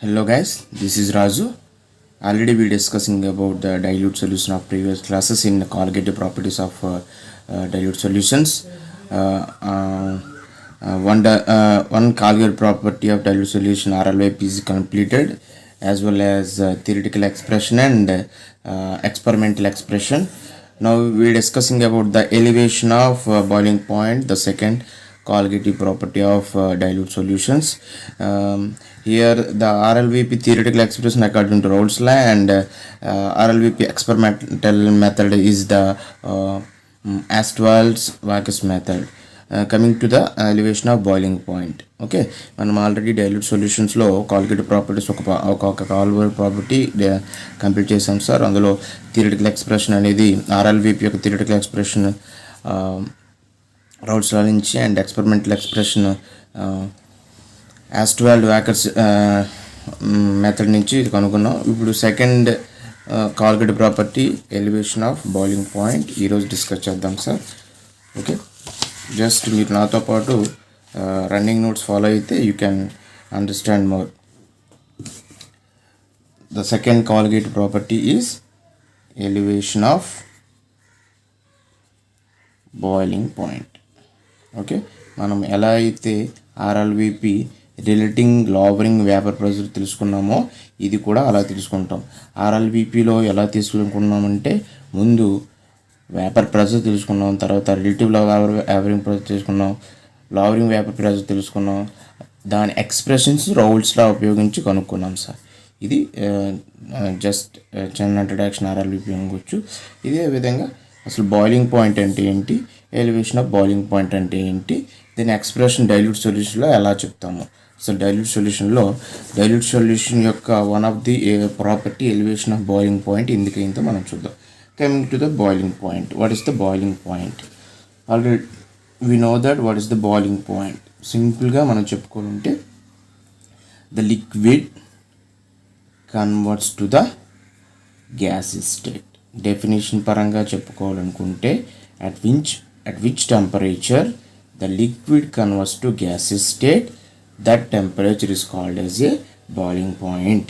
Hello guys, this is Raju. Already we discussing about the dilute solution of previous classes in the colligative properties of dilute solutions. One colligative property of dilute solution RLYP is completed, as well as theoretical expression and experimental expression. Now we are discussing about the elevation of boiling point, the second colligative property of dilute solutions. Here the RLVP theoretical expression according to Rolle's law, and RLVP experimental method is the Astval's-Vargas method. Coming to the elevation of boiling point. Okay, మనం already dilute సొల్యూషన్స్లో colligative properties ఒక కాల్వర్ property complete చేసాం sir. అందులో theoretical expression అనేది RLVP యొక్క theoretical expression Raoult's లా నుంచి, and experimental expression ఆస్ట్వాల్డ్-వాకర్స్ method నుంచి కనుక్కున్నాం. ఇప్పుడు second colligative property elevation of boiling point ఈరోజు డిస్కస్ చేద్దాం సార్. ఓకే, జస్ట్ మీరు నాతో పాటు రన్నింగ్ నోట్స్ ఫాలో అయితే you can understand more. The second colligative property is elevation of boiling point. Okay, మనం ఎలా అయితే RLVP relating lowering vapour pressure తెలుసుకున్నామో ఇది కూడా అలా తెలుసుకుంటాం. ఆర్ఎల్విపిలో ఎలా తీసుకున్నామంటే ముందు వేపర్ ప్రెజర్ తెలుసుకున్నాం, తర్వాత రిలేటివ్ వేపరింగ్ ప్రెజర్ తెలుసుకున్నాం, లోవరింగ్ వేపర్ ప్రెజర్ తెలుసుకున్నాం, దాని ఎక్స్ప్రెషన్స్ రౌల్స్లా ఉపయోగించి కనుక్కున్నాం సార్. ఇది జస్ట్ చిన్న ఇంట్రడక్షన్ ఆర్ఎల్విపి అనుకోవచ్చు. ఇదే విధంగా అసలు బాయిలింగ్ పాయింట్ అంటే ఏంటి, ఎలివేషన్ ఆఫ్ బాయిలింగ్ పాయింట్ అంటే ఏంటి, దీని ఎక్స్ప్రెషన్ డైల్యూట్ సొల్యూషన్లో ఎలా చెప్తాము. సో డైల్యూట్ సొల్యూషన్ యొక్క one of the property elevation of boiling point ఎందుకైందో మనం చూద్దాం. Coming to the boiling point, what is the boiling point? Already we know that what is the boiling point. సింపుల్గా మనం చెప్పుకోవాలంటే the liquid converts to the gaseous state. Definition పరంగా చెప్పుకోవాలనుకుంటే at which temperature the liquid converts to gaseous state, that temperature is called as a boiling point,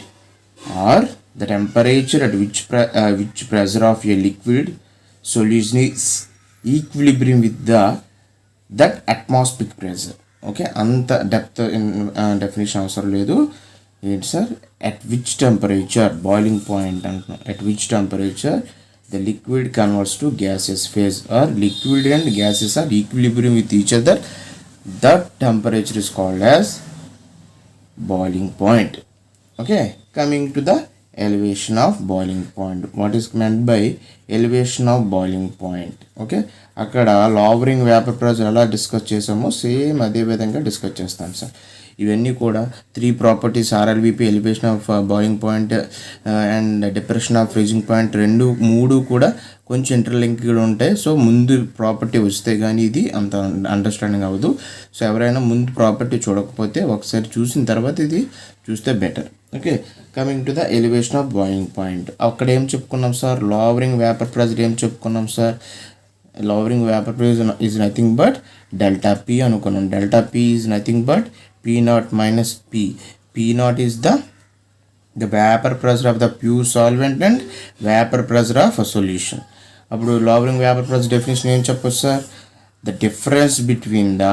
or the temperature at which pressure of a liquid solution is equilibrium with that atmospheric pressure. Okay, అంత depth definition అవసరం లేదు. ఏంటి sir, at which temperature boiling point అంటున్నాం. at which temperature the liquid converts to gaseous phase, or liquid and gases are equilibrium with each other, that temperature is called as boiling point. Okay, coming to the elevation of boiling point. What is meant by elevation of boiling point? Okay, అక్కడ lowering vapour pressure ఎలా discuss చేసామో same అదే విధంగా discuss చేస్తాం sir. ఇవన్నీ కూడా 3 properties RLVP, elevation of boiling point and depression of freezing point, 3 కూడా కొంచెం ఇంటర్లింక్డ్ ఉంటాయి. సో ముందు ప్రాపర్టీ వస్తే కానీ ఇది అంత అండర్స్టాండింగ్ అవ్వదు. సో ఎవరైనా ముందు ప్రాపర్టీ చూడకపోతే ఒకసారి చూసిన తర్వాత ఇది చూస్తే better. Okay, coming to the elevation of boiling point. అక్కడ ఏం చెప్పుకున్నాం సార్, లోవరింగ్ వేపర్ ప్రెజర్ ఏం చెప్పుకున్నాం sir. Lowering vapour pressure is nothing but delta P అనుకున్నాం. Delta P is nothing but P0 minus P. P0 is the vapor pressure of the pure solvent and vapor pressure of a solution. అప్పుడు lowering vapour pressure definition ఏం చెప్పొచ్చు sir, the difference between the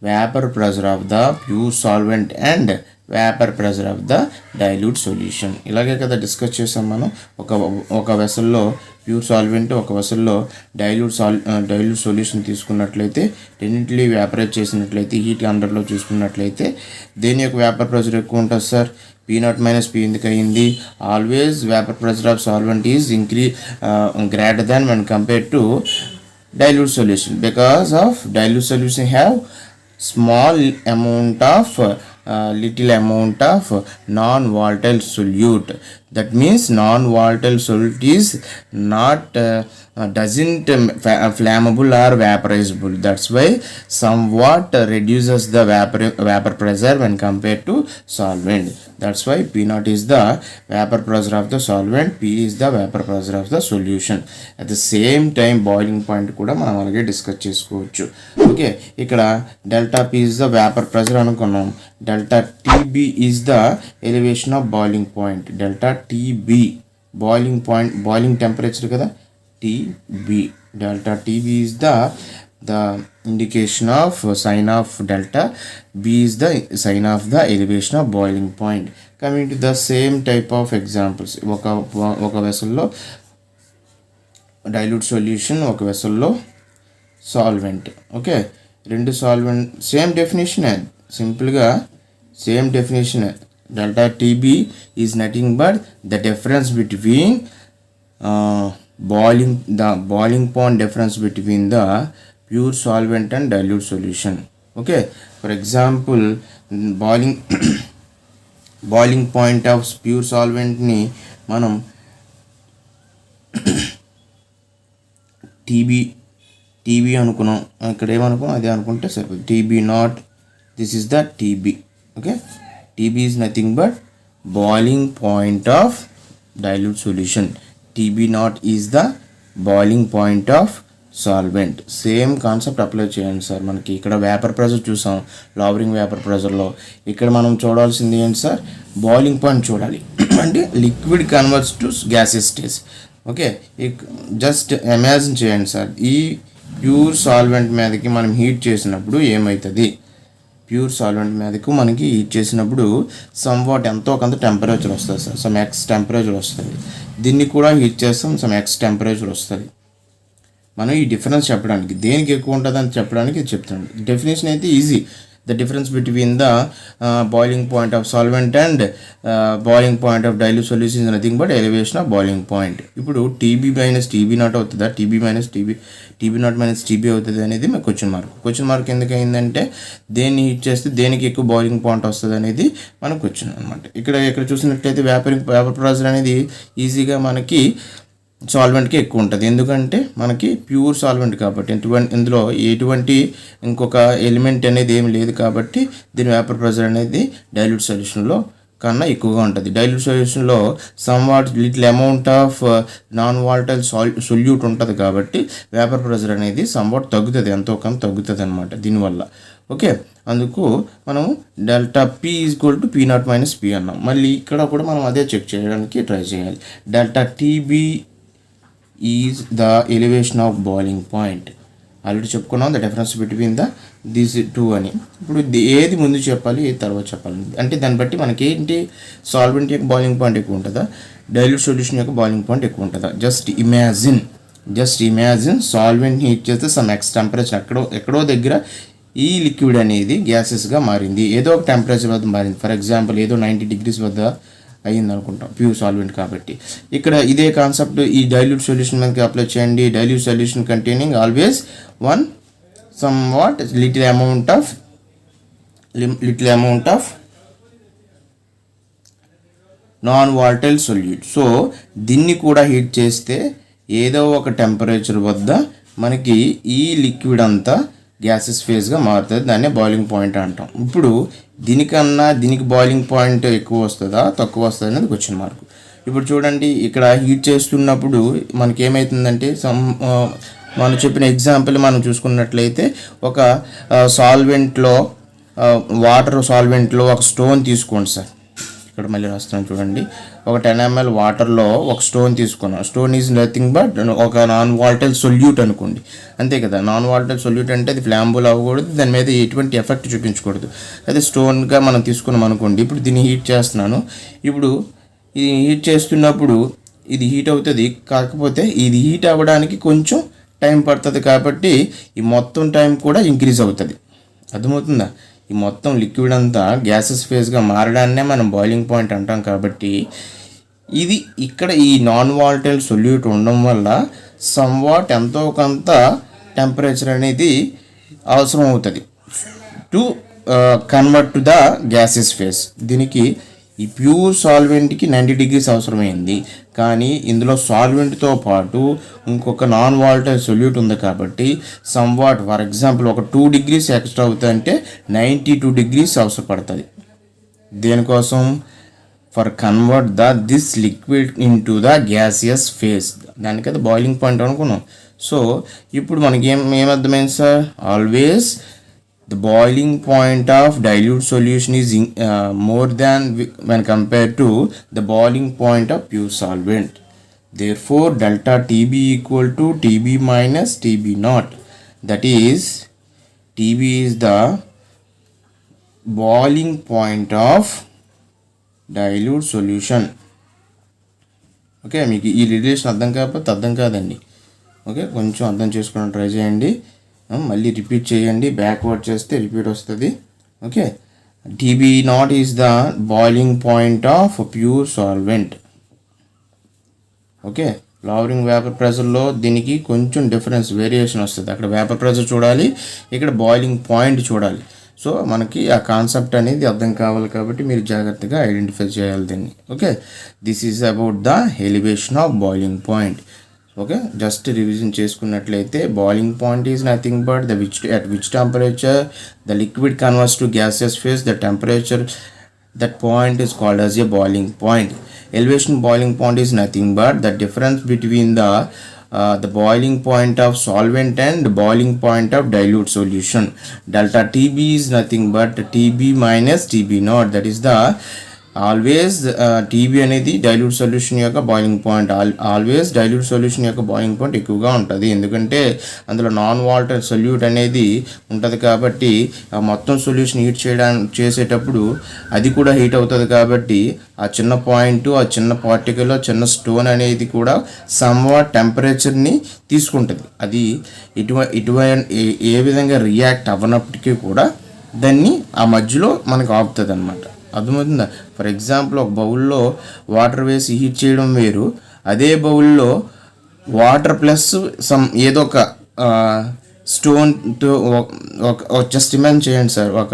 vapour pressure of the pure solvent and vapour pressure of the dilute solution. ఇలాగే కదా discuss చేసాం మనం. ఒక వెసల్లో pure solvent, ఒక వెసల్లో dilute solution తీసుకున్నట్లయితే, రెండింటినీ వ్యాపరైజ్ చేసినట్లయితే, హీట్ అండర్లో చూసుకున్నట్లయితే దేని యొక్క వేపర్ ప్రెజర్ ఎక్కువ ఉంటుంది సార్, P0 minus P ఎందుకు అయింది, always vapour pressure of solvent is greater than when compared to dilute solution, because of dilute solution have small amount of little amount of non-volatile solute. That means non-volatile solute is not doesn't flammable or vaporizable. That's why somewhat reduces the vapor pressure when compared to solvent. That's why P naught is the vapor pressure of the solvent, P is the vapor pressure of the solution. At the same time boiling point కూడా మనం అలాగే discuss చేసుకోవచ్చు. Okay, ఇక్కడ delta P is the vapor pressure అనుకున్నాం. Delta TB is the elevation of boiling point. Delta TB boiling point, boiling temperature కదా, TB. Delta TB is the indication of sign of delta. B is the sign of the elevation of boiling point. Coming to the same type of examples, ఒక వెసల్లో dilute solution, ఒక వెసల్లో solvent. Okay, రెండు solvent same definition, సింపుల్గా same definition. Delta TB is nothing but the difference between the boiling point difference between the pure solvent and dilute solution. Okay, for example, boiling point of pure solvent ni manam TB అనుకున్నాం. ఇక్కడ ఏమనుకున్నాం అదే అనుకుంటే సరిపోతుంది. TB not, this is the TB. Okay, TB is nothing but boiling point of dilute solution. TB naught is the boiling point of solvent. Same concept apply చేయండి sir. మనకి ఇక్కడ vapour pressure చూసాం, లావరింగ్ వేపర్ ప్రెజర్లో. ఇక్కడ మనం చూడాల్సింది ఏంటి sir, boiling point చూడాలి. అంటే liquid converts to gases stage. Okay, just imagine చేయండి సార్, ఈ ప్యూర్ సాల్వెంట్ మీదకి మనం హీట్ చేసినప్పుడు ఏమవుతుంది, ప్యూర్ సాల్వెంట్ మీదకు మనకి హీట్ చేసినప్పుడు సమ్వాట్ ఎంతో కొంత టెంపరేచర్ వస్తుంది సార్, సమ్ ఎక్స్ టెంపరేచర్ వస్తుంది. దీన్ని కూడా హీట్ చేస్తాం, సమ్ ఎక్స్ టెంపరేచర్ వస్తుంది. మనం ఈ డిఫరెన్స్ చెప్పడానికి, దేనికి ఎక్కువ ఉంటుంది అని చెప్పడానికి చెప్తాను. డెఫినేషన్ అయితే easy. The difference between the boiling point of solvent and boiling point of dilute solution is nothing but elevation of boiling point. ఇప్పుడు TB minus TB నాట్ అవుతుందా, TB నాట్ మైనస్ TB అవుతుంది అనేది మా question mark ఎందుకు అయిందంటే, దేన్ని heat చేస్తే దేనికి ఎక్కువ బాయిలింగ్ పాయింట్ వస్తుంది అనేది మనకు క్వశ్చన్ అనమాట. ఇక్కడ చూసినట్లయితే వేపర్ ప్రెజర్ అనేది ఈజీగా మనకి సాల్వెంట్కి ఎక్కువ ఉంటుంది. ఎందుకంటే మనకి ప్యూర్ సాల్వెంట్ కాబట్టి, ఇందులో ఎటువంటి ఇంకొక ఎలిమెంట్ అనేది ఏమి లేదు కాబట్టి దీని వేపర్ ప్రెజర్ అనేది డైల్యూట్ సొల్యూషన్లో కన్నా ఎక్కువగా ఉంటుంది. డైల్యూట్ సొల్యూషన్లో somewhat little amount of non volatile solute ఉంటుంది కాబట్టి వేపర్ ప్రెజర్ అనేది సమ్వాట్ తగ్గుతుంది, ఎంతో కొంత తగ్గుతుంది అనమాట దీనివల్ల. ఓకే, అందుకు మనం delta P equal to P not minus P అన్నాం. మళ్ళీ ఇక్కడ కూడా మనం అదే చెక్ చేయడానికి ట్రై చేయాలి. Delta TB is the elevation of boiling point. Already చెప్పుకున్నాం the difference between these two అని. ఇప్పుడు ఏది ముందు చెప్పాలి, ఏది తర్వాత చెప్పాలి అంటే దాన్ని బట్టి మనకి ఏంటి, సాల్వెంట్ యొక్క బాయిలింగ్ పాయింట్ ఎక్కువ ఉంటుందా, డైల్యూట్ సొల్యూషన్ యొక్క బాయిలింగ్ పాయింట్ ఎక్కువ ఉంటుందా. జస్ట్ ఇమాజిన్ సాల్వెంట్ హీట్ చేస్తే సమ్ ఎక్స్ టెంపరేచర్ ఎక్కడో దగ్గర ఈ లిక్విడ్ అనేది గ్యాసెస్గా మారింది, ఏదో ఒక టెంపరేచర్ వద్ద మారింది. ఫర్ ఎగ్జాంపుల్ ఏదో 90 degrees వద్ద అయ్యింది అనుకుంటాం, ప్యూర్ సాల్వెంట్ కాబట్టి. ఇక్కడ ఇదే కాన్సెప్ట్ ఈ డైల్యూట్ సొల్యూషన్ మీదకి అప్లై చేయండి. Dilute solution containing always one some what little amount of non volatile solute. So దీన్ని కూడా హీట్ చేస్తే ఏదో ఒక టెంపరేచర్ వద్ద మనకి ఈ లిక్విడ్ అంతా గ్యాసెస్ ఫేజ్గా మారుతుంది, దాన్నే బాయిలింగ్ పాయింట్ అంటాం. ఇప్పుడు దీనికి బాయిలింగ్ పాయింట్ ఎక్కువ వస్తుందా తక్కువ వస్తుంది అనేది క్వశ్చన్ మార్క్. ఇప్పుడు చూడండి, ఇక్కడ హీట్ చేస్తున్నప్పుడు మనకి ఏమవుతుందంటే మనం చెప్పిన ఎగ్జాంపుల్ మనం చూసుకున్నట్లయితే ఒక వాటర్ సాల్వెంట్లో ఒక స్టోన్ తీసుకోండి సార్. ఇక్కడ మళ్ళీ రాస్తున్నాను చూడండి, ఒక 10 ml వాటర్లో ఒక స్టోన్ తీసుకున్నాం. స్టోన్ ఈజ్ నథింగ్ బట్ ఒక నాన్ వాలటైల్ సొల్యూట్ అనుకోండి, అంతే కదా. నాన్ వాలటైల్ సొల్యూట్ అంటే అది ఫ్లామబుల్ అవ్వకూడదు, దాని మీద ఎటువంటి ఎఫెక్ట్ చూపించకూడదు. అదే స్టోన్గా మనం తీసుకున్నాం అనుకోండి. ఇప్పుడు దీన్ని హీట్ చేస్తున్నాను. ఇప్పుడు ఇది హీట్ చేస్తున్నప్పుడు ఇది హీట్ అవుతుంది, కాకపోతే ఇది హీట్ అవ్వడానికి కొంచెం టైం పడుతుంది కాబట్టి ఈ మొత్తం టైం కూడా ఇంక్రీజ్ అవుతుంది. అర్థమవుతుందా? ఈ మొత్తం లిక్విడ్ అంతా గ్యాసెస్ ఫేజ్గా మారడాన్నే మనం బాయిలింగ్ పాయింట్ అంటాం. కాబట్టి ఇది ఇక్కడ ఈ నాన్ వాలటైల్ సొల్యూట్ ఉండడం వల్ల సమ్వాట్ ఎంతో కొంత టెంపరేచర్ అనేది అవసరం అవుతుంది to convert to the gases phase. దీనికి ఈ ప్యూర్ సాల్వెంట్కి 90 degrees అవసరమైంది, కానీ ఇందులో సాల్వెంట్తో పాటు ఇంకొక నాన్ వాలటైల్ సొల్యూట్ ఉంది కాబట్టి సమ్వాట్ ఫర్ ఎగ్జాంపుల్ ఒక 2 degrees ఎక్స్ట్రా అవుతుందంటే 92 degrees అవసరపడుతుంది. దేనికోసం? For convert this liquid in to the gaseous phase. దానికైతే బాయిలింగ్ పాయింట్ అనుకున్నాం. సో ఇప్పుడు మనకి ఏమర్థమైంది sir? Always the boiling point of dilute solution is more than when compared to the boiling point of pure solvent. Therefore delta TB equal to TB minus TB naught. That is TB is the boiling point of dilute solution. Okay, మీకు ఈ relation అర్థం కాకపోతే అర్థం కాదండి. Okay, కొంచెం అర్థం చేసుకోవడం try చేయండి. మళ్ళీ రిపీట్ చేయండి, బ్యాక్వర్డ్ చేస్తే రిపీట్ వస్తుంది. Okay, TB not is the boiling point of pure solvent. Okay, lowering vapour ప్రెషర్లో దీనికి కొంచెం డిఫరెన్స్ వేరియేషన్ వస్తుంది. అక్కడ వేపర్ ప్రెషర్ చూడాలి, ఇక్కడ బాయిలింగ్ పాయింట్ చూడాలి. సో మనకి ఆ కాన్సెప్ట్ అనేది అర్థం కావాలి కాబట్టి మీరు జాగ్రత్తగా ఐడెంటిఫై చేయాలి దీన్ని. Okay, this is about the elevation of boiling point. Okay, just revision చేసుకున్నట్లయితే boiling point is nothing but at which temperature the liquid converts to gaseous phase. The temperature that point is called as a boiling point. Elevation boiling point is nothing but the difference between the boiling point of solvent and the boiling point of dilute solution. Delta TB is nothing but TB minus TB naught. That is the always TB అనేది dilute solution యొక్క boiling point. Always dilute solution యొక్క boiling point ఎక్కువగా ఉంటుంది, ఎందుకంటే అందులో non water solute అనేది ఉంటుంది కాబట్టి ఆ మొత్తం సొల్యూషన్ హీట్ చేసేటప్పుడు అది కూడా హీట్ అవుతుంది. కాబట్టి ఆ చిన్న పాయింట్, ఆ చిన్న పార్టికల్, చిన్న స్టోన్ అనేది కూడా సమ్వాట్ టెంపరేచర్ని తీసుకుంటుంది. అది ఏ విధంగా రియాక్ట్ అవ్వనప్పటికీ కూడా దాన్ని ఆ మధ్యలో మనకు ఆపుతుంది అన్నమాట. అర్థమవుతుందా? ఫర్ ఎగ్జాంపుల్ ఒక బౌల్లో వాటర్ వేసి హీట్ చేయడం వేరు, అదే బౌల్లో వాటర్ ప్లస్ ఏదో ఒక స్టోన్తో జస్ట్ ఇమాజిన్ చేయండి సార్. ఒక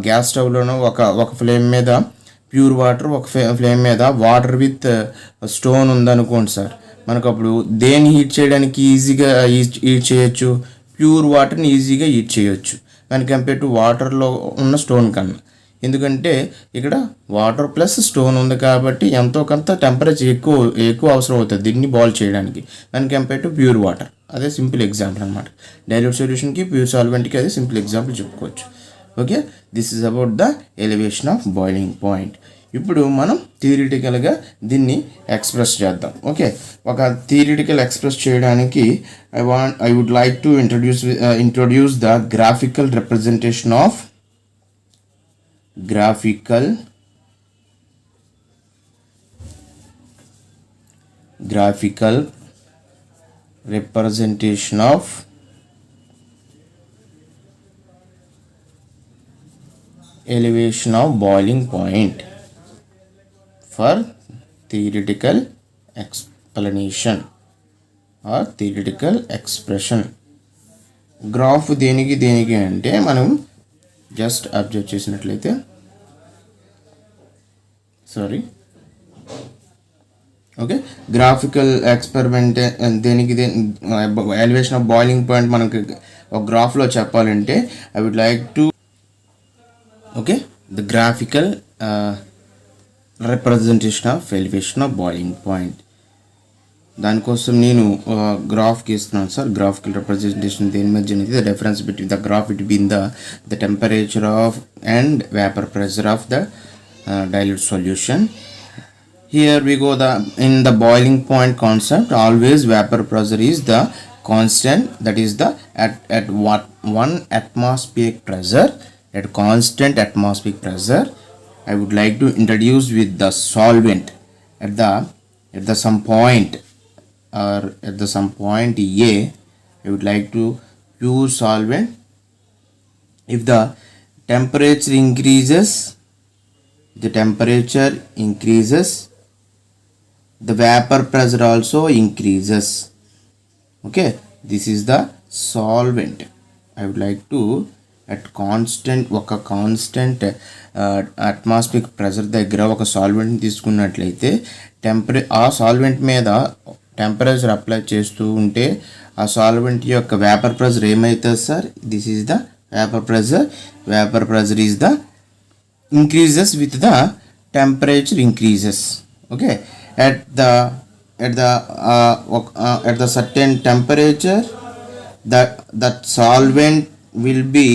గ్యాస్ స్టవ్లోనో ఒక ఫ్లేమ్ మీద ప్యూర్ వాటర్, ఒక ఫ్లేమ్ మీద వాటర్ విత్ స్టోన్ ఉందనుకోండి సార్. మనకు అప్పుడు దేన్ని హీట్ చేయడానికి ఈజీగా హీట్ చేయొచ్చు? ప్యూర్ వాటర్ని ఈజీగా హీట్ చేయొచ్చు దాని కంపేర్ టు వాటర్లో ఉన్న స్టోన్ కన్నా. ఎందుకంటే ఇక్కడ వాటర్ ప్లస్ స్టోన్ ఉంది కాబట్టి ఎంతో కొంత టెంపరేచర్ ఎక్కువ అవసరం అవుతుంది దీన్ని బాయిల్ చేయడానికి దాని కంపేర్ టు ప్యూర్ వాటర్. అదే సింపుల్ ఎగ్జాంపుల్ అనమాట. డైల్యూట్ సొల్యూషన్కి ప్యూర్ సాల్వెంట్కి అదే సింపుల్ ఎగ్జాంపుల్ చెప్పుకోవచ్చు. Okay, this is about the elevation of boiling point. ఇప్పుడు మనం థియరిటికల్గా దీన్ని ఎక్స్ప్రెస్ చేద్దాం. ఓకే, ఒక థియరిటికల్ ఎక్స్ప్రెస్ చేయడానికి I would like to introduce the graphical representation of graphical representation of elevation of boiling point for theoretical explanation or theoretical expression. Graph దేనికి అంటే మనం జస్ట్ అబ్జర్వ్ చేసినట్లయితే ఓకే, గ్రాఫికల్ ఎక్స్పెరిమెంట్ దేనికి elevation of boiling point మనకి ఒక గ్రాఫ్లో చెప్పాలంటే I would like to okay the graphical representation of elevation of boiling point. దానికోసం నేను గ్రాఫ్కి ఇస్తున్నాను సార్. గ్రాఫికల్ రిప్రజెంటేషన్ దేని మధ్య అనేది the difference between the graph between the temperature of and vapour pressure of the dilute solution. Here we go in the boiling point concept. Always vapor pressure is the constant, that is the at what 1 atmospheric pressure, at constant atmospheric pressure. I would like to introduce with the solvent at the some point or at the some point A. I would like to pure solvent. If the temperature increases, the vapor pressure also increases. Okay, this is the solvent. I would like to at constant ఒక constant atmospheric pressure దగ్గర ఒక సాల్వెంట్ని తీసుకున్నట్లయితే ఆ solvent మీద temperature apply చేస్తూ ఉంటే ఆ solvent యొక్క వేపర్ ప్రెషర్ ఏమవుతుంది sir? This is the vapour pressure is the increases with the temperature increases. Okay, at the certain temperature that solvent will be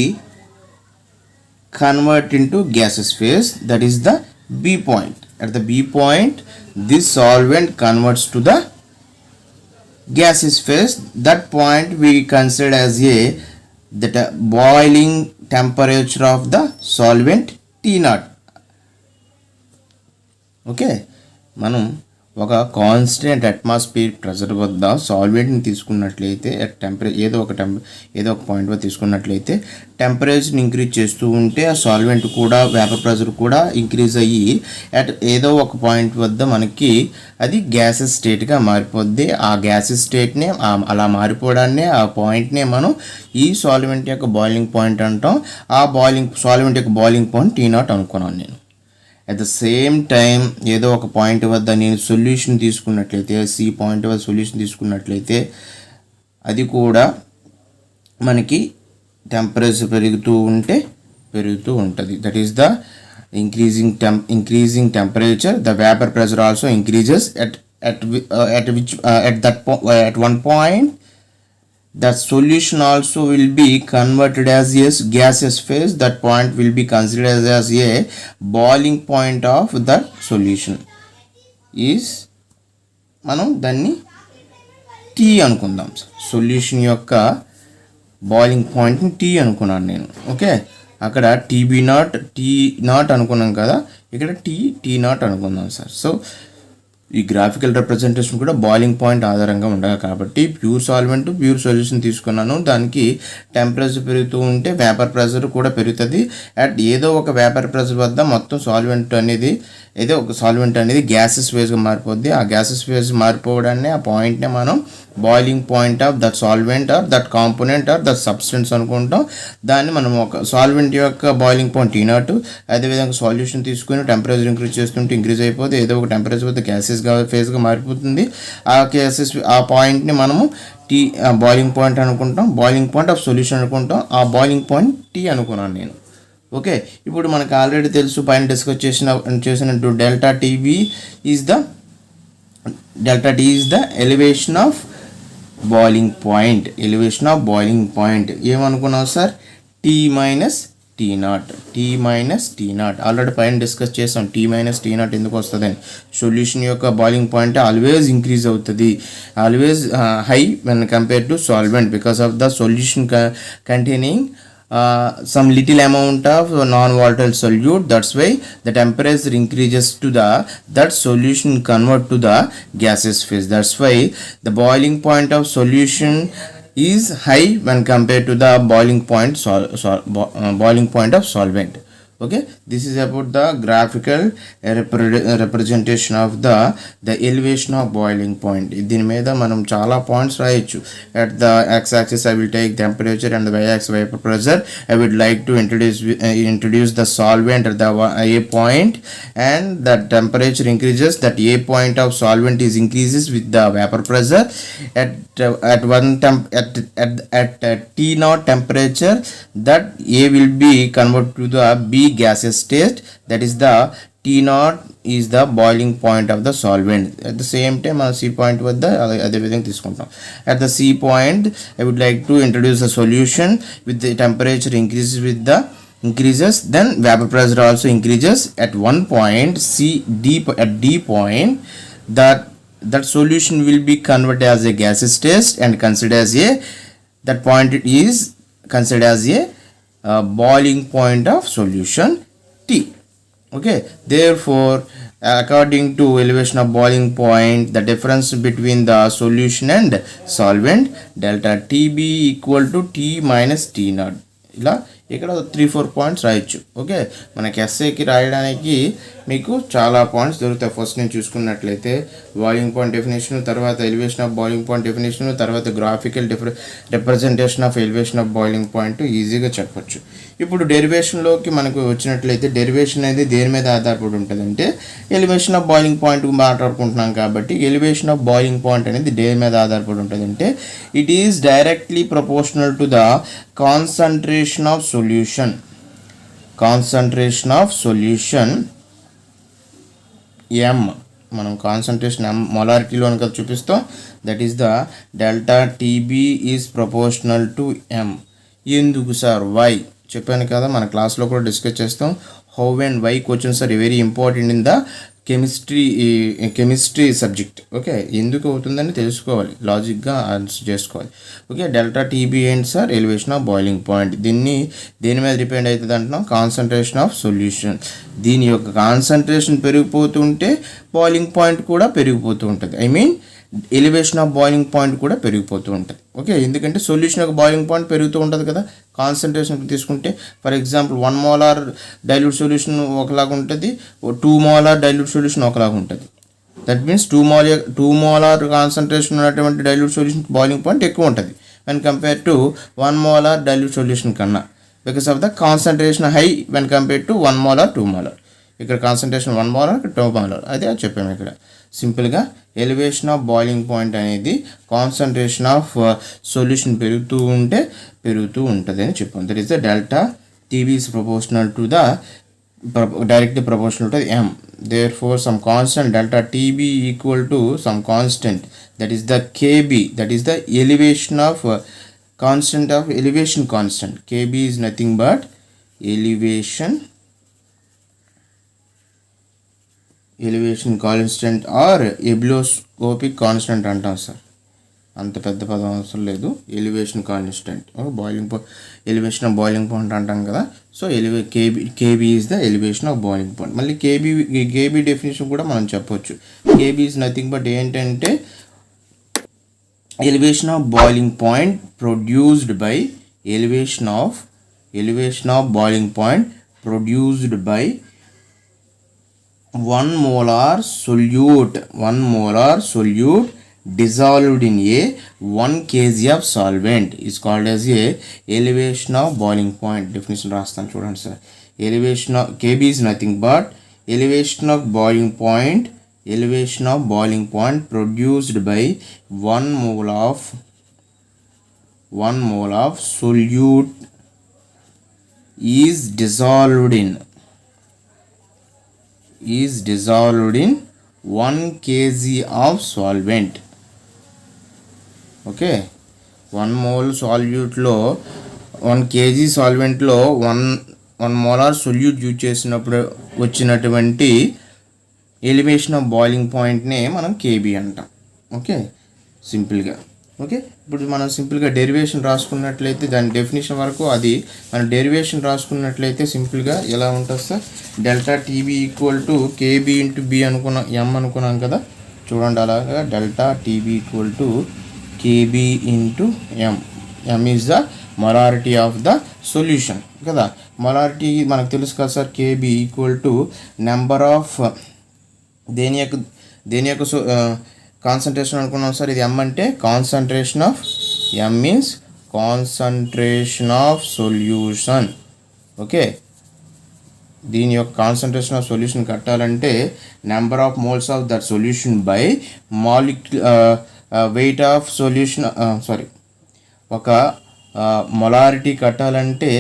convert into gaseous phase, that is the B point. At the B point this solvent converts to the gaseous phase. That point we consider as the boiling temperature of the solvent T0. Okay, మనం ఒక constant atmosphere pressure వద్ద సాల్వెంట్ని తీసుకున్నట్లయితే ఏదో ఒక point వద్ద తీసుకున్నట్లయితే టెంపరేచర్ని increase చేస్తూ ఉంటే ఆ సాల్వెంట్ కూడా వేపర్ ప్రెషర్ కూడా ఇంక్రీజ్ అయ్యి ఏదో ఒక పాయింట్ వద్ద మనకి అది గ్యాసెస్ స్టేట్గా మారిపోద్ది. ఆ గ్యాసెస్ స్టేట్నే అలా మారిపోవడాన్నే ఆ పాయింట్నే మనం ఈ సాల్వెంట్ యొక్క బాయిలింగ్ పాయింట్ అంటాం. ఆ సాల్వెంట్ యొక్క బాయిలింగ్ పాయింట్ T0 అనుకున్నాను నేను. అట్ ద సేమ్ టైం ఏదో ఒక పాయింట్ వద్ద నేను సొల్యూషన్ తీసుకున్నట్లయితే సి పాయింట్ వద్ద సొల్యూషన్ తీసుకున్నట్లయితే అది కూడా మనకి టెంపరేచర్ పెరుగుతూ ఉంటుంది. That is the increasing temperature. The vapour pressure also increases at one point. The solution also will be converted as a gaseous phase. That point will be considered as a boiling point of the solution. Is మనం దాన్ని T అనుకుందాం. Solution యొక్క boiling పాయింట్ని T అనుకున్నాను నేను. Okay, అక్కడ T0 అనుకున్నాం కదా, ఇక్కడ T0 అనుకుందాం సార్. సో ఈ గ్రాఫికల్ రిప్రజెంటేషన్ కూడా బాయిలింగ్ పాయింట్ ఆధారంగా ఉండగా కాబట్టి ప్యూర్ సాల్వెంట్ ప్యూర్ సొల్యూషన్ తీసుకున్నాను. దానికి టెంపరేచర్ పెరుగుతూ ఉంటే వేపర్ ప్రెషర్ కూడా పెరుగుతుంది. ఏదో ఒక వేపర్ ప్రెషర్ వద్ద మొత్తం సాల్వెంట్ అనేది గ్యాసెస్ ఫేజ్గా మారిపోద్ది. ఆ గ్యాసెస్ ఫేజ్ మారిపోవడాన్ని ఆ పాయింట్నే మనం boiling point of that solvent or that component or that substance అనుకుంటాం. దాన్ని మనం ఒక సాల్వెంట్ యొక్క బాయిలింగ్ పాయింట్ T0, అదేవిధంగా సొల్యూషన్ తీసుకుని టెంపరేచర్ ఇంక్రీజ్ చేస్తుంటే ఇంక్రీజ్ అయిపోతే ఏదో ఒక టెంపరేచర్ వద్ద గ్యాసెస్గా ఫేజ్గా మారిపోతుంది. ఆ పాయింట్ని మనము బాయిలింగ్ పాయింట్ అనుకుంటాం, బాయిలింగ్ పాయింట్ ఆఫ్ సొల్యూషన్ అనుకుంటాం. ఆ బాయిలింగ్ పాయింట్ T అనుకున్నాను నేను. ఓకే, ఇప్పుడు మనకు ఆల్రెడీ తెలుసు, పైన డిస్కస్ చేసినట్టు delta T is the elevation of boiling point. ఏమనుకున్నాం sir? T minus T0 already పైన డిస్కస్ చేసాం. T-T0 ఎందుకు వస్తుందని, సొల్యూషన్ యొక్క బాయిలింగ్ పాయింట్ ఆల్వేస్ ఇంక్రీజ్ అవుతుంది, always high when compare to solvent because of the solution containing some little amount of non-volatile solute. That's why the temperature increases to that solution convert to the gaseous phase. That's why the boiling point of solution is high when compared to the boiling point of solvent. Okay, this is about the graphical representation of the elevation of boiling point. దీని మీద మనం చాలా points రాయొచ్చు. At the x-axis I will take temperature and the y-axis vapor pressure. I would like to introduce the solvent at the A point, and the temperature increases. That A point of solvent increases with the vapor pressure. At T0 temperature, that A will be converted to the B gaseous state. That is the T0 is the boiling point of the solvent. At the same time మన C point వద్ద అదే విధంగా తీసుకుంటాం. At the C point I would like to introduce a solution with the temperature increases, then vapor pressure also increases. At one point at D point, that solution will be converted as a gaseous state and considered as that point is considered as a boiling point of solution T. Okay, therefore according to elevation of boiling point, the difference between the solution and solvent delta TB equal to T minus T0. ఇలా ఇక్కడ 3-4 points రాయొచ్చు. Okay, మనకి ఎస్ఏకి రాయడానికి మీకు చాలా points దొరుకుతాయి. First నేను చూసుకున్నట్లయితే బాయిలింగ్ పాయింట్ డెఫినేషన్, తర్వాత elevation of boiling point definition, తర్వాత graphical representation of elevation of boiling point ఈజీగా చెప్పొచ్చు. ఇప్పుడు డెరివేషన్లోకి మనకు వచ్చినట్లయితే డెరివేషన్ అనేది దేని మీద ఆధారపడి ఉంటుంది అంటే ఎలివేషన్ ఆఫ్ బాయిలింగ్ పాయింట్ మాట్లాడుకుంటున్నాం కాబట్టి ఎలివేషన్ ఆఫ్ బాయిలింగ్ పాయింట్ అనేది దేని మీద ఆధారపడి ఉంటుంది అంటే it is directly proportional to the concentration of solution. Concentration of solution M, మనం కాన్సన్ట్రేషన్ ఎం మొలారిటీలో కనుక చూపిస్తాం. That is the delta TB is proportional to M. ఎందుకు సార్? వై చెప్పాను కదా, మన క్లాస్లో కూడా డిస్కస్ చేస్తాం. How and why questions are very important in the chemistry subject. Okay, ఎందుకు అవుతుందని తెలుసుకోవాలి, లాజిక్గా ఆన్సర్ చేసుకోవాలి. ఓకే, డెల్టా టీబీ ఏంటి sir? Elevation of boiling point. దీన్ని దేని మీద డిపెండ్ అవుతుంది అంటున్నాం? Concentration of solution. దీని యొక్క కాన్సన్ట్రేషన్ పెరిగిపోతుంటే బాయిలింగ్ పాయింట్ కూడా పెరిగిపోతూ ఉంటుంది. I mean elevation of boiling point కూడా పెరిగిపోతూ ఉంటుంది. ఓకే, ఎందుకంటే సొల్యూషన్ యొక్క బాయిలింగ్ పాయింట్ పెరుగుతూ ఉంటుంది కదా. కాన్సన్ట్రేషన్ తీసుకుంటే for example 1 molar dilute solution ఒకలాగా ఉంటుంది, 2 మోలార్ డైల్యూట్ సొల్యూషన్ ఒకలాగా ఉంటుంది. దట్ మీన్స్ 2 మోలార్ కాన్సన్ట్రేషన్ ఉన్నటువంటి డైల్యూట్ సొల్యూషన్ బాయిలింగ్ పాయింట్ ఎక్కువ ఉంటుంది when compare to 1 molar dilute solution కన్నా, because of the concentration high when compare to 1 molar 2 molar. ఇక్కడ concentration 1 molar 2 molar, అదే చెప్పాము ఇక్కడ సింపుల్గా. ఎలివేషన్ ఆఫ్ బాయిలింగ్ పాయింట్ అనేది కాన్సన్ట్రేషన్ ఆఫ్ సొల్యూషన్ పెరుగుతూ ఉంటుంది అని చెప్పాం. That is the delta TB is proportional to the directly proportional to m. Therefore some constant delta tb equal to some constant, that is the kb, that is the elevation of constant of elevation constant. Kb is nothing but elevation constant or ebullioscopic constant అంటాం sir. అంత పెద్ద పదం అవసరం లేదు. Elevation constant, elevation of boiling point అంటాం కదా. So KB is the elevation of boiling point. మళ్ళీ KB definition కూడా మనం చెప్పొచ్చు. కేబీ ఈజ్ నథింగ్ బట్ ఏంటంటే elevation of boiling point produced by elevation of boiling point produced by 1 molar solute dissolved in a 1 kg of solvent is called as a elevation of boiling point. Definition రాస్తాను చూడండి sir. elevation of kb is nothing but elevation of boiling point produced by 1 mole of solute is dissolved in 1 kg of solvent. Okay, 1 mole సాల్యూట్లో 1 kg సాల్వెంట్లో 1 molar solute use చేసినప్పుడు వచ్చినటువంటి elevation of boiling పాయింట్నే మనం KB అంటాం. Okay, సింపుల్గా. Okay, ఇప్పుడు మనం సింపుల్గా derivation రాసుకున్నట్లయితే దాని definition వరకు అది మనం డెరివేషన్ రాసుకున్నట్లయితే సింపుల్గా ఎలా ఉంటుంది sir? Delta TB equal to KB into B M అనుకున్నాం కదా. చూడండి, అలాగా delta TB equal to KB into M is the molarity of the solution కదా. మొలారిటీ మనకు తెలుసు కదా sir. KB equal to number of దేని యొక్క కాన్సన్ట్రేషన్ అనుకున్నాం సార్. ఇది ఎం అంటే concentration of, M means concentration of solution. Okay, దీని యొక్క కాన్సన్ట్రేషన్ ఆఫ్ సొల్యూషన్ కట్టాలంటే number of moles of that solution by weight of solution, ఒక మొలారిటీ కట్టాలంటే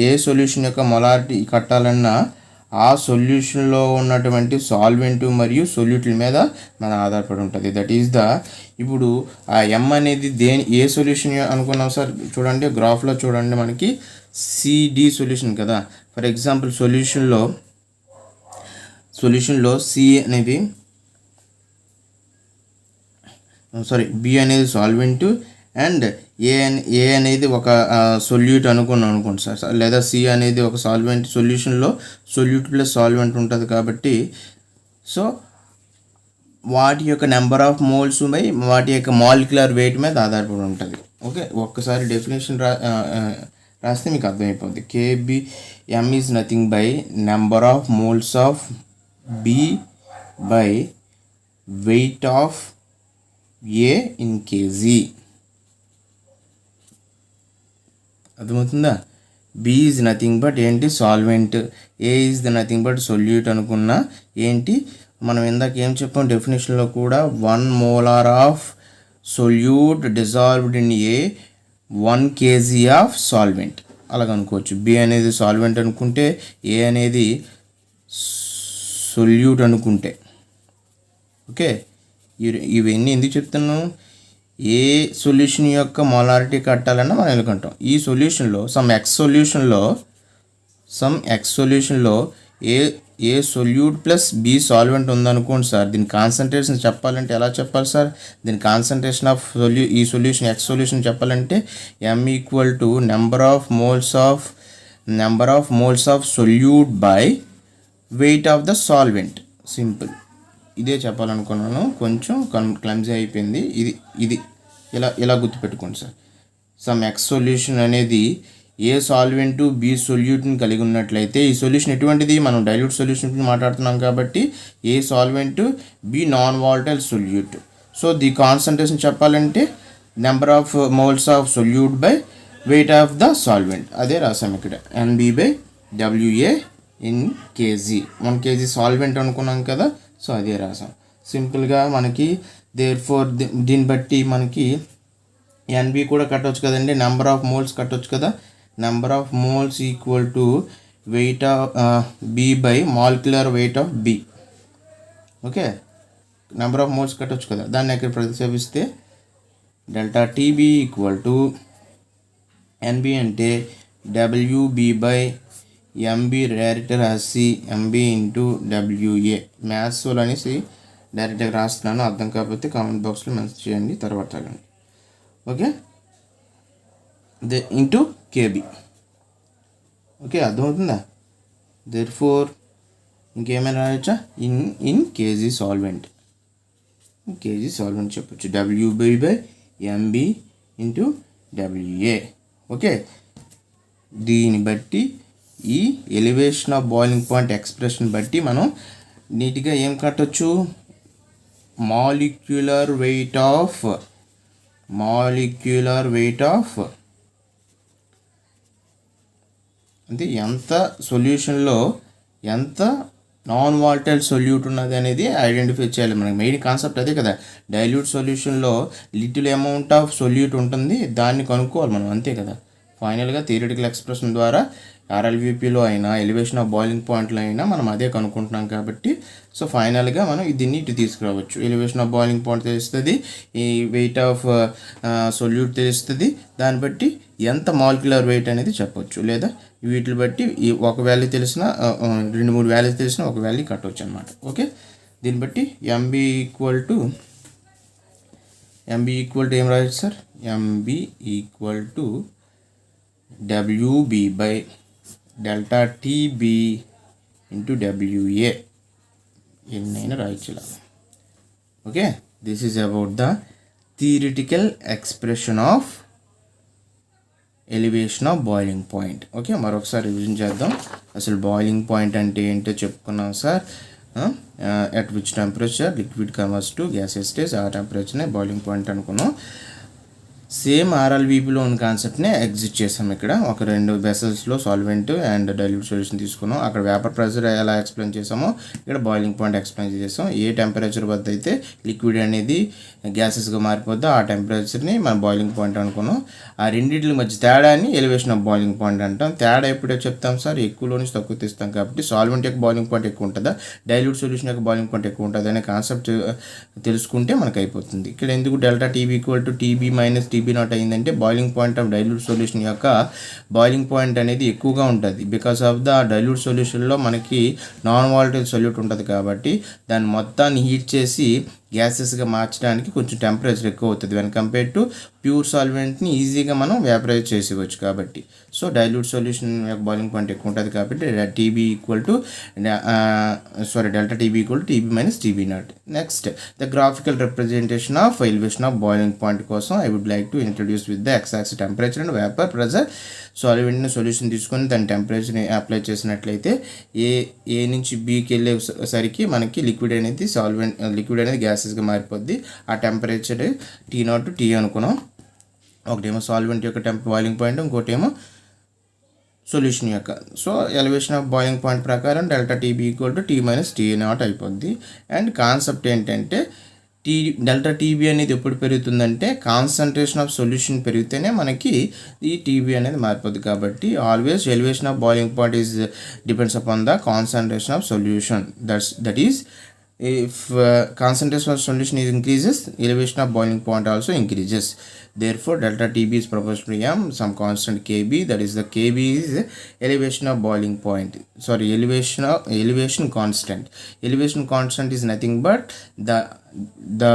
ఏ సొల్యూషన్ యొక్క మొలారిటీ కట్టాలన్నా ఆ సొల్యూషన్లో ఉన్నటువంటి సాల్వెంట్ మరియు సొల్యూట్ల మీద మన ఆధారపడి ఉంటుంది. దట్ ఈస్ ద, ఇప్పుడు ఆ ఎం అనేది ఏ సొల్యూషన్ అనుకున్నాం సార్? చూడండి గ్రాఫ్లో చూడండి, మనకి సిడి సొల్యూషన్ కదా. ఫర్ ఎగ్జాంపుల్ సొల్యూషన్లో సి అనేది బి అనేది సాల్వెంట్ అండ్ ఏ అనేది ఒక సొల్యూట్ అనుకోండి సార్, లేదా సి అనేది ఒక సాల్వెంట్. సొల్యూషన్లో సొల్యూట్ ప్లస్ సాల్వెంట్ ఉంటుంది కాబట్టి సో వాటి యొక్క నెంబర్ ఆఫ్ మోల్స్ బై వాటి యొక్క మాలిక్యులర్ వెయిట్ మీద ఆధారపడి ఉంటుంది. ఓకే, ఒక్కసారి డెఫినేషన్ రాస్తే మీకు అర్థమైపోతుంది. KB M is nothing by number of moles of B by weight of A in KG. అర్థమవుతుందా? బి ఈజ్ నథింగ్ బట్ ఏంటి solvent, A is the nothing but solute అనుకున్నా ఏంటి మనం ఇందాక ఏం చెప్పాం డెఫినేషన్లో కూడా 1 molar of solute dissolved in a 1 kg of solvent అలాగ అనుకోవచ్చు. బి అనేది సాల్వెంట్ అనుకుంటే ఏ అనేది సొల్యూట్ అనుకుంటే. ఓకే, ఇవన్నీ ఎందుకు చెప్తున్నాను? ఏ సొల్యూషన్ యొక్క మొలారిటీ కట్టాలన్నా మనం ఎందుకంటాం. ఈ సొల్యూషన్లో సమ్ ఎక్స్ సొల్యూషన్లో A solute plus B solvent ఉందనుకోండి సార్. దీని కాన్సన్ట్రేషన్ చెప్పాలంటే ఎలా చెప్పాలి సార్? దీని కాన్సన్ట్రేషన్ ఆఫ్ ఈ సొల్యూషన్ ఎక్స్ సొల్యూషన్ చెప్పాలంటే M equal to number of moles of solute by weight of the solvent. Simple, ఇదే చెప్పాలనుకున్నాను, కొంచెం క్లమ్జీ అయిపోయింది. ఇది ఇలా గుర్తుపెట్టుకోండి సార్. సమ్ ఎక్స్ సొల్యూషన్ అనేది ఏ సాల్వెంట్ బి సొల్యూట్ని కలిగి ఉన్నట్లయితే ఈ సొల్యూషన్ ఎటువంటిది? మనం డైల్యూట్ సొల్యూషన్ మాట్లాడుతున్నాం కాబట్టి A solvent B non volatile solute. So the concentration చెప్పాలంటే number of moles of solute by weight of the solvent. అదే రాసాం ఇక్కడ, NB by WA in kg. 1 kg solvent అనుకున్నాం కదా, సో అదే రాసాం సింపుల్గా. మనకి దేర్ఫోర్ దీన్ని బట్టి మనకి ఎన్బి కూడా కట్టవచ్చు కదండి, నెంబర్ ఆఫ్ మోల్స్ కట్టవచ్చు కదా. Number of moles equal to weight of B by molecular weight of B. Okay, number of moles కట్టవచ్చు కదా, దాన్ని ఇక్కడ ప్రతిక్షేపిస్తే delta TB equal to NB అంటే డబ్ల్యూబి బై ఎంబీ డైరెక్ట్గా రాసి ఎంబీ ఇంటూ డబ్ల్యూఏ. మ్యాథ్స్ వాళ్ళు అనేసి డైరెక్ట్గా రాస్తున్నాను, అర్థం కాకపోతే కామెంట్ బాక్స్లో మెన్షన్ చేయండి, తర్వాత చదవండి. Okay, into KB. ఓకే, అర్థమవుతుందా? దేర్ఫోర్ ఇంకేమైనా రాయొచ్చా? ఇన్ కేజీ సాల్వెంట్ చెప్పొచ్చు, WB by MB into WA. Okay, దీన్ని బట్టి ఈ elevation of boiling point expression బట్టి మనం నీట్గా ఏం కట్టొచ్చు? మాలిక్యులర్ వెయిట్ ఆఫ్ అంటే ఎంత సొల్యూషన్లో ఎంత నాన్ వాలటైల్ సొల్యూట్ ఉన్నది అనేది ఐడెంటిఫై చేయాలి. మనకి మెయిన్ కాన్సెప్ట్ అదే కదా. డైల్యూట్ సొల్యూషన్లో లిటిల్ అమౌంట్ ఆఫ్ సొల్యూట్ ఉంటుంది, దాన్ని కనుక్కోవాలి మనం, అంతే కదా. ఫైనల్గా థియరిటికల్ ఎక్స్ప్రెషన్ ద్వారా ఆర్ఎల్విపిలో అయినా ఎలివేషన్ ఆఫ్ బాయిలింగ్ పాయింట్లో అయినా మనం అదే కనుక్కుంటున్నాం కాబట్టి సో ఫైనల్గా మనం దీన్ని ఇటు తీసుకురావచ్చు. ఎలివేషన్ ఆఫ్ బాయిలింగ్ పాయింట్ తెలుస్తుంది, ఈ వెయిట్ ఆఫ్ సొల్యూట్ తెలుస్తుంది, దాన్ని బట్టి ఎంత మాలిక్యులర్ వెయిట్ అనేది చెప్పవచ్చు. లేదా వీటిని బట్టి ఒక వాల్యూ తెలిసిన 2-3 వాల్యూస్ తెలిసిన ఒక వాల్యూ కట్టవచ్చు అనమాట. ఓకే, దీన్ని బట్టి ఎంబీ ఈక్వల్ టు ఏం రాయొచ్చు sir? MB equal to WB by delta TB into WA. ఎన్నైనా రాయొచ్చు. Okay, this is about the theoretical expression of elevation of boiling point. Okay, మరొకసారి రివిజన్ చేద్దాం. అసలు బాయిలింగ్ పాయింట్ అంటే ఏంటో చెప్పుకున్నాం sir. At which temperature liquid converts to gases stage, ఆ టెంపరేచర్నే boiling point అనుకున్నాం. సేమ్ ఆర్ఎల్విపిలో ఉన్న కాన్సెప్ట్నే ఎగ్జిట్ చేసాం. ఇక్కడ ఒక 2 వెసల్స్లో సాల్వెంట్ అండ్ డైల్యూట్ సొల్యూషన్ తీసుకున్నాం. అక్కడ వేపర్ ప్రెషర్ ఎలా ఎక్స్ప్లెయిన్ చేసామో ఇక్కడ బాయిలింగ్ పాయింట్ ఎక్స్ప్లెయిన్ చేసాం. ఏ టెంపరేచర్ వద్ద అయితే లిక్విడ్ అనేది గ్యాసెస్గా మారిపోద్దో ఆ టెంపరేచర్ని మనం బాయిలింగ్ పాయింట్ అనుకున్నాం. ఆ రెండింటి మధ్య తేడాని ఎలివేషన్ ఆఫ్ బాయిలింగ్ పాయింట్ అంటాం. తేడా ఎప్పుడో చెప్తాం సార్, ఎక్కువలో నుంచి తక్కువ తీస్తాం కాబట్టి సాల్వెంట్ యొక్క బాయిలింగ్ పాయింట్ ఎక్కువ ఉంటుందా, డైల్యూట్ సొల్యూషన్ యొక్క బాయిలింగ్ పాయింట్ ఎక్కువ ఉంటుంది అనే కాన్సెప్ట్ తెలుసుకుంటే మనకు అయిపోతుంది. ఇక్కడ ఎందుకు delta TB equal to TB minus TB not అయిందంటే boiling point of dilute solution యొక్క బాయిలింగ్ పాయింట్ అనేది ఎక్కువగా ఉంటుంది. బికాస్ ఆఫ్ ద డైల్యూట్ సొల్యూషన్లో మనకి నాన్ వాలటైల్ సొల్యూట్ ఉంటుంది కాబట్టి దాన్ని మొత్తాన్ని హీట్ చేసి గ్యాసెస్గా మార్చడానికి కొంచెం టెంపరేచర్ ఎక్కువ అవుతుంది వెన్ కంపేర్ టు ప్యూర్ సాల్వెంట్ని ఈజీగా మనం వేపరైజ్ చేసేవచ్చు కాబట్టి. సో డైల్యూట్ సొల్యూషన్ యొక్క బాయిలింగ్ పాయింట్ ఎక్కువ ఉంటుంది కాబట్టి TB equal to delta TB equal to TB minus TB not. Next the graphical representation of elevation of boiling point కోసం I would like to introduce with the X temperature and vapour pressure. సాల్వెంట్ని solution తీసుకొని దాని టెంపరేచర్ని apply చేసినట్లయితే ఏ నుంచి బీకి వెళ్ళేసరికి మనకి liquid అనేది గ్యాసెస్గా మారిపోద్ది. ఆ టెంపరేచర్ T0 to T అనుకున్నాం. ఒకటేమో సాల్వెంట్ యొక్క బాయిలింగ్ పాయింట్, ఇంకోటేమో సొల్యూషన్ యొక్క. So elevation of boiling point ప్రకారం delta TB equal to T minus T0 అయిపోద్ది. అండ్ కాన్సెప్ట్ ఏంటంటే డెల్టా టీబీ అనేది ఎప్పుడు పెరుగుతుందంటే కాన్సన్ట్రేషన్ ఆఫ్ సొల్యూషన్ పెరిగితేనే మనకి ఈ టీబీ అనేది మారిపోద్ది. కాబట్టి always elevation of boiling point is depends upon the concentration of solution. That is if concentration of solution is increases, elevation of boiling point also increases. Therefore delta TB is proportional to m some constant Kb, that is the Kb is elevation of boiling point, elevation constant. Elevation constant is nothing but the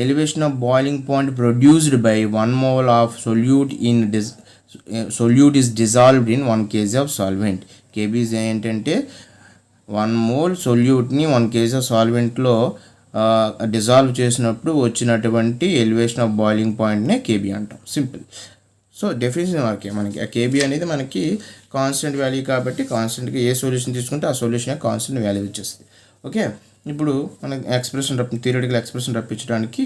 elevation of boiling point produced by 1 mole of solute is dissolved in 1 kg of solvent. Kb is ఏంటంటే 1 mole సొల్యూట్ని 1 kg సాల్వెంట్లో dissolve చేసినప్పుడు వచ్చినటువంటి elevation of boiling పాయింట్నే KB అంటాం. Simple. So definition మనకి ఆ KB అనేది మనకి constant value కాబట్టి కాన్స్టెంట్గా ఏ సొల్యూషన్ తీసుకుంటే ఆ సొల్యూషన్ కాన్స్టెంట్ వాల్యూ వచ్చేస్తుంది. ఓకే, ఇప్పుడు మనకి థియరిటికల్ ఎక్స్ప్రెషన్ రప్పించడానికి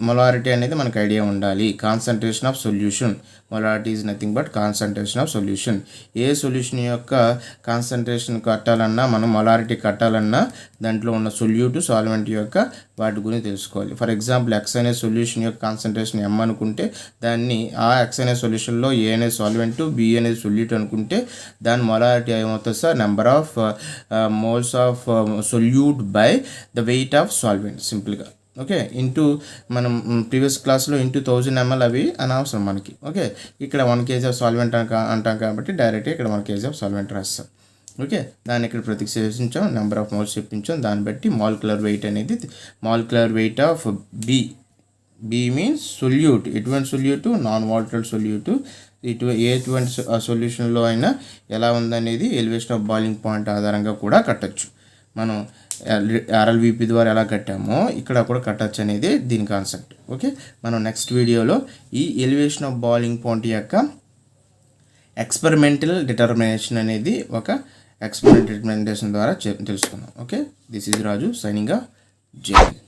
మొలారిటీ అనేది మనకు ఐడియా ఉండాలి. Concentration of solution, molarity is nothing but concentration of solution. A solution యొక్క కాన్సన్ట్రేషన్ కట్టాలన్నా, మనం మొలారిటీ కట్టాలన్నా దాంట్లో ఉన్న సొల్యూట్ సాల్వెంట్ యొక్క వాటి గురించి తెలుసుకోవాలి. ఫర్ ఎగ్జాంపుల్ ఎక్స్ అనే సొల్యూషన్ యొక్క కాన్సన్ట్రేషన్ ఎమ్ అనుకుంటే దాన్ని ఆ ఎక్స్ అనే సొల్యూషన్లో ఏ అనేది సాల్వెంట్, బి అనేది సొల్యూట్ అనుకుంటే దాని మొలారిటీ ఏమవుతుంది sir, number of moles of solute by the weight of solvent. సింపుల్గా ఓకే, ఇంటూ మనం ప్రీవియస్ క్లాస్లో ఇంటూ 1000 ml అవి అనవసరం మనకి. ఓకే, ఇక్కడ 1 kg ఆఫ్ సాల్వెంట్ అంటాం కాబట్టి డైరెక్ట్గా ఇక్కడ 1 kg ఆఫ్ సాల్వెంట్ రాస్తాం. ఓకే, దాన్ని ఇక్కడ ప్రతిక్షేపించాం, నెంబర్ ఆఫ్ మోల్స్ చెప్పించాం, దాన్ని బట్టి మాలిక్యులర్ వెయిట్ అనేది molecular weight of B means solute. ఎటువంటి సొల్యూట్? Non water solute. ఎటువంటి సొల్యూషన్లో అయినా ఎలా ఉందనేది ఎలివేషన్ ఆఫ్ బాయిలింగ్ పాయింట్ ఆధారంగా కూడా కట్టచ్చు. మనం ఆర్ఎల్విపి ద్వారా ఎలా కట్టామో ఇక్కడ కూడా కట్టచ్చు అనేది దీని కాన్సెప్ట్. ఓకే, మనం నెక్స్ట్ వీడియోలో ఈ ఎలివేషన్ ఆఫ్ బాయిలింగ్ పాయింట్ యొక్క ఎక్స్పెరిమెంటల్ డిటర్మినేషన్ అనేది ఒక ఎక్స్పెరిమెంటల్ డిటర్మినేషన్ ద్వారా తెలుసుకుందాం. Okay, this is Raju signing off. జై హింద్.